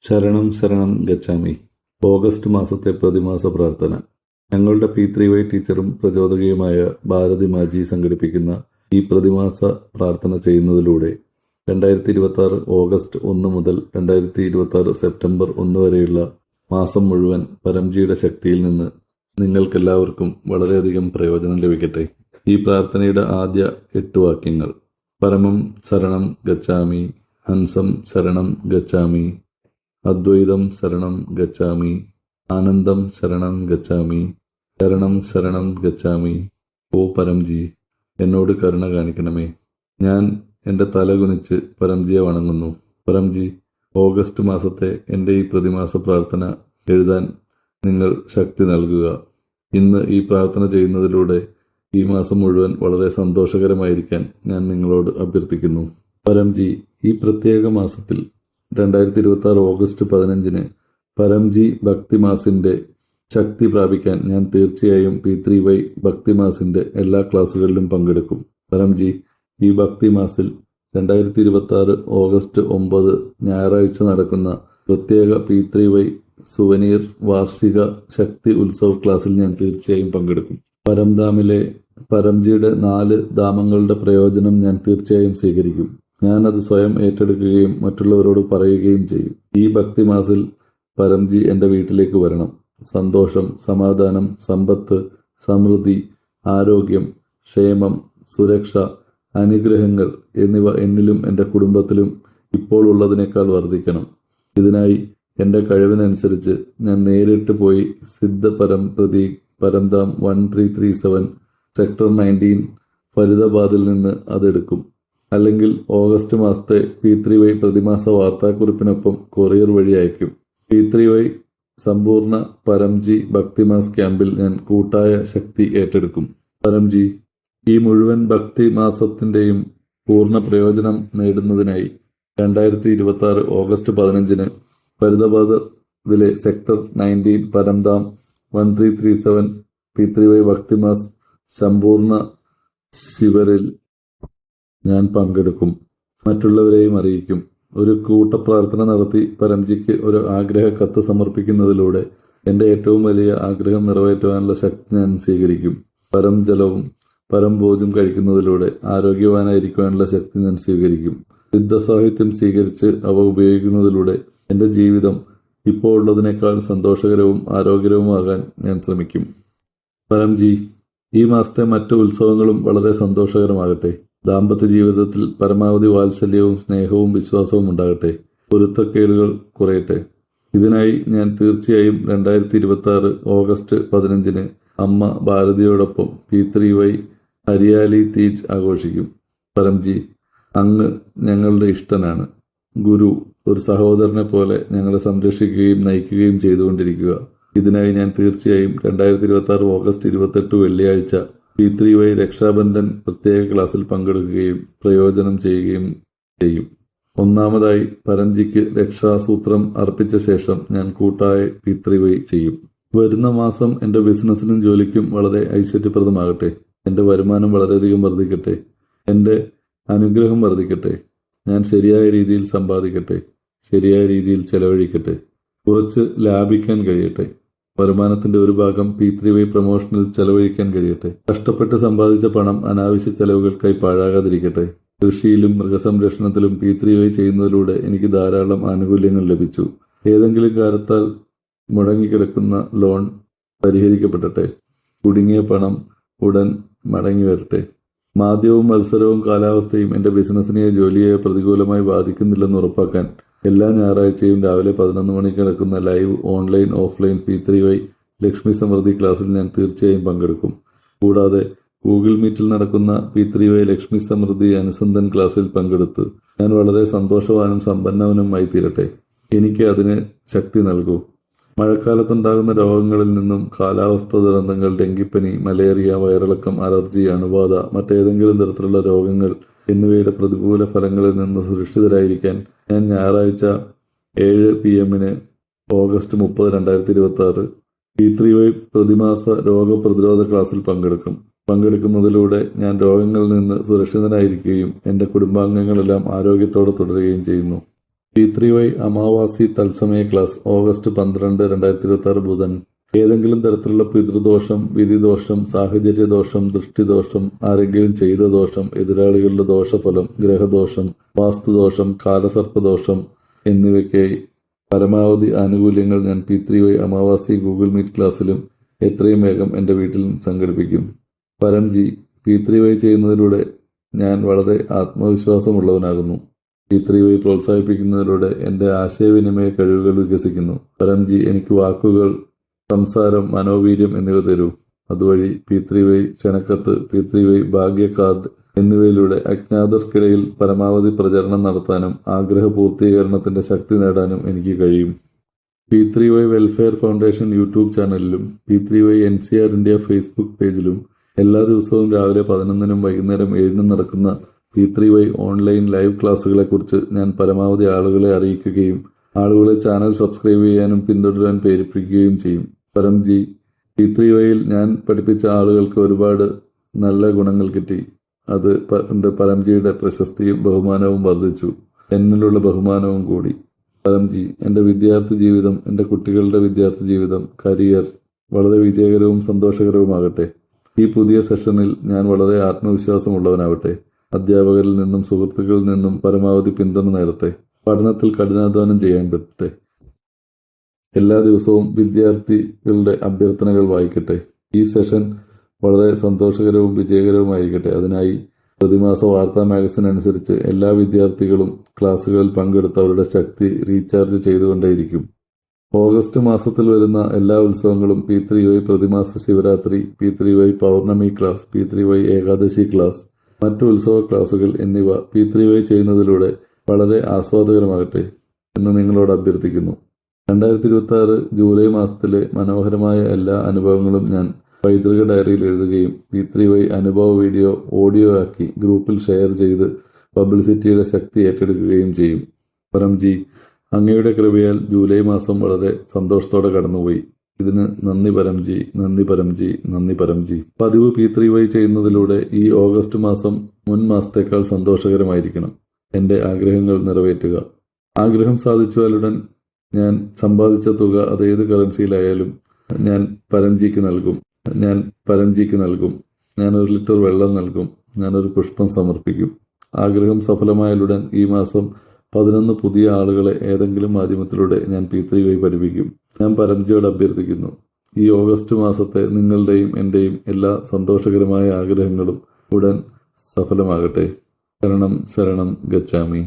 ശരണം ശരണം ഗച്ഛാമി. ഓഗസ്റ്റ് മാസത്തെ പ്രതിമാസ പ്രാർത്ഥന. ഞങ്ങളുടെ P3Y ടീച്ചറും പ്രചോദകയുമായ ഭാരതി മാജി സംഘടിപ്പിക്കുന്ന ഈ പ്രതിമാസ പ്രാർത്ഥന ചെയ്യുന്നതിലൂടെ 2026 ഓഗസ്റ്റ് 1 മുതൽ 2026 സെപ്റ്റംബർ 1 വരെയുള്ള മാസം മുഴുവൻ പരംജിയുടെ ശക്തിയിൽ നിന്ന് നിങ്ങൾക്കെല്ലാവർക്കും വളരെയധികം പ്രയോജനം ലഭിക്കട്ടെ. ഈ പ്രാർത്ഥനയുടെ ആദ്യ 8 വാക്യങ്ങൾ: പരമം ശരണം ഗച്ഛാമി, ഹംസം ശരണം ഗച്ഛാമി, അദ്വൈതം ശരണം ഗച്ഛാമി, ആനന്ദം ശരണം ഗച്ഛാമി, ശരണം ശരണം ഗച്ഛാമി. ഓ പരംജി, എന്നോട് കരുണ കാണിക്കണമേ. ഞാൻ എൻ്റെ തല കുനിച്ച് പരംജിയെ വണങ്ങുന്നു. പരംജി, ഓഗസ്റ്റ് മാസത്തെ എൻ്റെ ഈ പ്രതിമാസ പ്രാർത്ഥന എഴുതാൻ നിങ്ങൾ ശക്തി നൽകുക. ഇന്ന് ഈ പ്രാർത്ഥന ചെയ്യുന്നതിലൂടെ ഈ മാസം മുഴുവൻ വളരെ സന്തോഷകരമായിരിക്കാൻ ഞാൻ നിങ്ങളോട് അഭ്യർത്ഥിക്കുന്നു. പരംജി, ഈ പ്രത്യേക മാസത്തിൽ 2026 ഓഗസ്റ്റ് 15 പരംജി ഭക്തിമാസിൻ്റെ ശക്തി പ്രാപിക്കാൻ ഞാൻ തീർച്ചയായും P3Y ഭക്തിമാസിൻ്റെ എല്ലാ ക്ലാസുകളിലും പങ്കെടുക്കും. പരംജി, ഈ ഭക്തിമാസിൽ 2026 ഓഗസ്റ്റ് 9 ഞായറാഴ്ച നടക്കുന്ന പ്രത്യേക P3Y സുവനീർ വാർഷിക ശക്തി ഉത്സവ് ക്ലാസ്സിൽ ഞാൻ തീർച്ചയായും പങ്കെടുക്കും. പരംധാമിലെ പരംജിയുടെ 4 ധാമങ്ങളുടെ പ്രയോജനം ഞാൻ തീർച്ചയായും സ്വീകരിക്കും. ഞാനത് സ്വയം ഏറ്റെടുക്കുകയും മറ്റുള്ളവരോട് പറയുകയും ചെയ്യും. ഈ ഭക്തിമാസിൽ പരംജി എൻ്റെ വീട്ടിലേക്ക് വരണം. സന്തോഷം, സമാധാനം, സമ്പത്ത്, സമൃദ്ധി, ആരോഗ്യം, ക്ഷേമം, സുരക്ഷ, അനുഗ്രഹങ്ങൾ എന്നിവ എന്നിലും എൻ്റെ കുടുംബത്തിലും ഇപ്പോൾ ഉള്ളതിനേക്കാൾ വർദ്ധിക്കണം. ഇതിനായി എൻ്റെ കഴിവിനനുസരിച്ച് ഞാൻ നേരിട്ട് പോയി സിദ്ധ പരം പ്രതീക് പരംധാം 1337 സെക്ടർ 19 ഫരീദാബാദിൽ നിന്ന് അതെടുക്കും. അല്ലെങ്കിൽ ഓഗസ്റ്റ് മാസത്തെ P3Y പ്രതിമാസ വാർത്താക്കുറിപ്പിനൊപ്പം കൊറിയർ വഴി അയക്കും. P3Y സമ്പൂർണ്ണ പരംജി ഭക്തിമാസ് ക്യാമ്പിൽ ഞാൻ കൂട്ടായ ശക്തി ഏറ്റെടുക്കും. പരംജി, ഈ മുഴുവൻ ഭക്തി മാസത്തിൻ്റെയും പൂർണ്ണ പ്രയോജനം നേടുന്നതിനായി 2026 ഓഗസ്റ്റ് 15 ഫരീദാബാദിലെ സെക്ടർ 19 പരംധാം 1337 P3Y ഭക്തിമാസ് സമ്പൂർണ്ണ ശിവരിൽ ഞാൻ പങ്കെടുക്കും. മറ്റുള്ളവരെയും അറിയിക്കും. ഒരു കൂട്ടപ്രാർത്ഥന നടത്തി പരംജിക്ക് ഒരു ആഗ്രഹ കത്ത് സമർപ്പിക്കുന്നതിലൂടെ എൻ്റെ ഏറ്റവും വലിയ ആഗ്രഹം നിറവേറ്റുവാനുള്ള ശക്തി ഞാൻ സ്വീകരിക്കും. പരം ജലവും പരം ഭോജം കഴിക്കുന്നതിലൂടെ ആരോഗ്യവാനായിരിക്കുവാനുള്ള ശക്തി ഞാൻ സ്വീകരിക്കും. സിദ്ധസാഹിത്യം സ്വീകരിച്ച് അവ ഉപയോഗിക്കുന്നതിലൂടെ എൻ്റെ ജീവിതം ഇപ്പോൾ ഉള്ളതിനേക്കാൾ സന്തോഷകരവും ആരോഗ്യകരവുമാകാൻ ഞാൻ ശ്രമിക്കും. പരംജി, ഈ മാസത്തെ മറ്റു ഉത്സവങ്ങളും വളരെ സന്തോഷകരമാകട്ടെ. ദാമ്പത്യ ജീവിതത്തിൽ പരമാവധി വാത്സല്യവും സ്നേഹവും വിശ്വാസവും ഉണ്ടാകട്ടെ. പൊരുത്തക്കേടുകൾ കുറയട്ടെ. ഇതിനായി ഞാൻ തീർച്ചയായും 2026 ഓഗസ്റ്റ് 15 അമ്മ ഭാരതിയോടൊപ്പം P3Y ഹരിയാലി തീജ് ആഘോഷിക്കും. പരംജി, അങ്ങ് ഞങ്ങളുടെ ഇഷ്ടനാണ്. ഗുരു, ഒരു സഹോദരനെ പോലെ ഞങ്ങളെ സംരക്ഷിക്കുകയും നയിക്കുകയും ചെയ്തുകൊണ്ടിരിക്കുക. ഇതിനായി ഞാൻ തീർച്ചയായും 2026 ഓഗസ്റ്റ് 28 വെള്ളിയാഴ്ച P3Y രക്ഷാബന്ധൻ പ്രത്യേക ക്ലാസ്സിൽ പങ്കെടുക്കുകയും പ്രയോജനം ചെയ്യുകയും ചെയ്യും. ഒന്നാമതായി പരംജിക്ക് രക്ഷാസൂത്രം അർപ്പിച്ച ശേഷം ഞാൻ കൂട്ടായ P3Y ചെയ്യും. വരുന്ന മാസം എൻ്റെ ബിസിനസ്സിനും ജോലിക്കും വളരെ ഐശ്വര്യപ്രദമാകട്ടെ. എൻ്റെ വരുമാനം വളരെയധികം വർദ്ധിക്കട്ടെ. എൻ്റെ അനുഗ്രഹം വർദ്ധിക്കട്ടെ. ഞാൻ ശരിയായ രീതിയിൽ സമ്പാദിക്കട്ടെ. ശരിയായ രീതിയിൽ ചെലവഴിക്കട്ടെ. കുറച്ച് ലാഭിക്കാൻ കഴിയട്ടെ. വരുമാനത്തിന്റെ ഒരു ഭാഗം P3Y പ്രൊമോഷനിൽ ചെലവഴിക്കാൻ കഴിയട്ടെ. കഷ്ടപ്പെട്ട് സമ്പാദിച്ച പണം അനാവശ്യ ചെലവുകൾക്കായി പാഴാകാതിരിക്കട്ടെ. കൃഷിയിലും മൃഗസംരക്ഷണത്തിലും P3Y ചെയ്യുന്നതിലൂടെ എനിക്ക് ധാരാളം ആനുകൂല്യങ്ങൾ ലഭിച്ചു. ഏതെങ്കിലും കാരണത്താൽ മുടങ്ങിക്കിടക്കുന്ന ലോൺ പരിഹരിക്കപ്പെടട്ടെ. കുടുങ്ങിയ പണം ഉടൻ മടങ്ങി വരട്ടെ. മാന്ദ്യവും മത്സരവും കാലാവസ്ഥയും എൻ്റെ ബിസിനസ്സിനെയോ ജോലിയെയോ പ്രതികൂലമായി ബാധിക്കുന്നില്ലെന്ന് ഉറപ്പാക്കാൻ എല്ലാ ഞായറാഴ്ചയും രാവിലെ 11 മണിക്ക് നടക്കുന്ന live online offline P3Y Lakshmi സമൃദ്ധി ക്ലാസ്സിൽ ഞാൻ തീർച്ചയായും പങ്കെടുക്കും. കൂടാതെ ഗൂഗിൾ മീറ്റിൽ നടക്കുന്ന P3Y ലക്ഷ്മി സമൃദ്ധി അനുസന്ധൻ ക്ലാസ്സിൽ പങ്കെടുത്ത് ഞാൻ വളരെ സന്തോഷവാനും സമ്പന്നവനുമായി തീരട്ടെ. എനിക്ക് അതിന് ശക്തി നൽകൂ. മഴക്കാലത്തുണ്ടാകുന്ന രോഗങ്ങളിൽ നിന്നും കാലാവസ്ഥ ദുരന്തങ്ങൾ, ഡെങ്കിപ്പനി, മലേറിയ, വയറിളക്കം, അലർജി, അണുബാധ, മറ്റേതെങ്കിലും തരത്തിലുള്ള രോഗങ്ങൾ എന്നിവയുടെ പ്രതികൂല ഫലങ്ങളിൽ നിന്ന് സുരക്ഷിതരായിരിക്കാൻ ഞാൻ ഞായറാഴ്ച 7 PM ഓഗസ്റ്റ് 30, 2026 P3Y പ്രതിമാസ രോഗപ്രതിരോധ ക്ലാസ്സിൽ പങ്കെടുക്കും. പങ്കെടുക്കുന്നതിലൂടെ ഞാൻ രോഗങ്ങളിൽ നിന്ന് സുരക്ഷിതനായിരിക്കുകയും എൻ്റെ കുടുംബാംഗങ്ങളെല്ലാം ആരോഗ്യത്തോടെ തുടരുകയും ചെയ്യുന്നു. P3Y അമാവാസി തത്സമയ ക്ലാസ് ഓഗസ്റ്റ് 12, 2026 ബുധൻ. ഏതെങ്കിലും തരത്തിലുള്ള പിതൃദോഷം, വിധിദോഷം, സാഹചര്യദോഷം, ദൃഷ്ടിദോഷം, ആരെങ്കിലും ചെയ്ത ദോഷം, എതിരാളികളുടെ ദോഷഫലം, ഗ്രഹദോഷം, വാസ്തുദോഷം, കാലസർപ്പദോഷം എന്നിവയ്ക്കായി പരമാവധി ആനുകൂല്യങ്ങൾ ഞാൻ P3Y അമാവാസി ഗൂഗിൾ മീറ്റ് ക്ലാസ്സിലും എത്രയും വേഗം എൻ്റെ വീട്ടിലും സംഘടിപ്പിക്കും. പരംജി, P3Y ചെയ്യുന്നതിലൂടെ ഞാൻ വളരെ ആത്മവിശ്വാസമുള്ളവനാകുന്നു. P3Y പ്രോത്സാഹിപ്പിക്കുന്നതിലൂടെ എൻ്റെ ആശയവിനിമയ കഴിവുകൾ വികസിക്കുന്നു. പരംജി, എനിക്ക് വാക്കുകൾ, സംസാരം, മനോവീര്യം എന്നിവ തരൂ. അതുവഴി P3Y ക്ഷണക്കത്ത്, P3Y ഭാഗ്യ കാർഡ് എന്നിവയിലൂടെ അജ്ഞാതർക്കിടയിൽ പരമാവധി പ്രചരണം നടത്താനും ആഗ്രഹപൂർത്തീകരണത്തിന്റെ ശക്തി നേടാനും എനിക്ക് കഴിയും. P3Y വെൽഫെയർ ഫൗണ്ടേഷൻ യൂട്യൂബ് ചാനലിലും P3Y NCR ഇന്ത്യ ഫേസ്ബുക്ക് പേജിലും എല്ലാ ദിവസവും രാവിലെ 11-നും വൈകുന്നേരം 7-നും നടക്കുന്ന P3Y ഓൺലൈൻ ലൈവ് ക്ലാസുകളെക്കുറിച്ച് ഞാൻ പരമാവധി ആളുകളെ അറിയിക്കുകയും ആളുകളെ ചാനൽ സബ്സ്ക്രൈബ് ചെയ്യാനും പിന്തുടരാൻ പ്രേരിപ്പിക്കുകയും ചെയ്യും. പരംജി, P3Yയിൽ ഞാൻ പഠിപ്പിച്ച ആളുകൾക്ക് ഒരുപാട് നല്ല ഗുണങ്ങൾ കിട്ടി. അത് പരംജിയുടെ പ്രശസ്തിയും ബഹുമാനവും വർദ്ധിച്ചു. എന്നിലുള്ള ബഹുമാനവും കൂടി. പരംജി, എൻ്റെ വിദ്യാർത്ഥി ജീവിതം, എൻ്റെ കുട്ടികളുടെ വിദ്യാർത്ഥി ജീവിതം, കരിയർ വളരെ വിജയകരവും സന്തോഷകരവുമാകട്ടെ. ഈ പുതിയ സെഷനിൽ ഞാൻ വളരെ ആത്മവിശ്വാസമുള്ളവനാവട്ടെ. അധ്യാപകരിൽ നിന്നും സുഹൃത്തുക്കളിൽ നിന്നും പരമാവധി പിന്തുണ നേടട്ടെ. പഠനത്തിൽ കഠിനാധ്വാനം ചെയ്യാൻ പറ്റട്ടെ. എല്ലാ ദിവസവും വിദ്യാർത്ഥികളുടെ അഭ്യർത്ഥനകൾ വായിക്കട്ടെ. ഈ സെഷൻ വളരെ സന്തോഷകരവും വിജയകരവുമായിരിക്കട്ടെ. അതിനായി പ്രതിമാസ വാർത്താ മാഗസിൻ അനുസരിച്ച് എല്ലാ വിദ്യാർത്ഥികളും ക്ലാസുകളിൽ പങ്കെടുത്ത് അവരുടെ ശക്തി റീചാർജ് ചെയ്തുകൊണ്ടേയിരിക്കും. ഓഗസ്റ്റ് മാസത്തിൽ വരുന്ന എല്ലാ ഉത്സവങ്ങളും P3Y പ്രതിമാസ ശിവരാത്രി, P3Y പൗർണമി ക്ലാസ്, P3Y ഏകാദശി ക്ലാസ്, മറ്റു ഉത്സവ ക്ലാസുകൾ എന്നിവ P3Y ചെയ്യുന്നതിലൂടെ വളരെ ആസ്വാദകരമാകട്ടെ എന്ന് നിങ്ങളോട് അഭ്യർത്ഥിക്കുന്നു. 2026 ജൂലൈ മാസത്തിലെ മനോഹരമായ എല്ലാ അനുഭവങ്ങളും ഞാൻ പൈതൃക ഡയറിയിൽ എഴുതുകയും P3Y അനുഭവ വീഡിയോ ഓഡിയോ ആക്കി ഗ്രൂപ്പിൽ ഷെയർ ചെയ്ത് പബ്ലിസിറ്റിയുടെ ശക്തി ഏറ്റെടുക്കുകയും ചെയ്യും. പരംജി, അങ്ങയുടെ കൃപയാൽ ജൂലൈ മാസം വളരെ സന്തോഷത്തോടെ കടന്നുപോയി. ഇതിന് നന്ദി പരംജി, നന്ദി പരംജി, നന്ദി പരംജി. പതിവ് P3Y ചെയ്യുന്നതിലൂടെ ഈ ഓഗസ്റ്റ് മാസം മുൻ മാസത്തേക്കാൾ സന്തോഷകരമായിരിക്കണം. എൻ്റെ ആഗ്രഹങ്ങൾ നിറവേറ്റുക. ആഗ്രഹം സാധിച്ചാലുടൻ ഞാൻ സമ്പാദിച്ച തുക അതേത് കറൻസിയിലായാലും ഞാൻ പരംജിക്ക് നൽകും. ഞാൻ 1 ലിറ്റർ വെള്ളം നൽകും. ഞാനൊരു പുഷ്പം സമർപ്പിക്കും. ആഗ്രഹം സഫലമായാലുടൻ ഈ മാസം 11 പുതിയ ആളുകളെ ഏതെങ്കിലും മാധ്യമത്തിലൂടെ ഞാൻ P3Y പഠിപ്പിക്കും. ഞാൻ പരംജിയോട് അഭ്യർത്ഥിക്കുന്നു, ഈ ഓഗസ്റ്റ് മാസത്തെ നിങ്ങളുടെയും എൻ്റെയും എല്ലാ സന്തോഷകരമായ ആഗ്രഹങ്ങളും ഉടൻ സഫലമാകട്ടെ. ശരണം ശരണം ഗച്ഛാമി.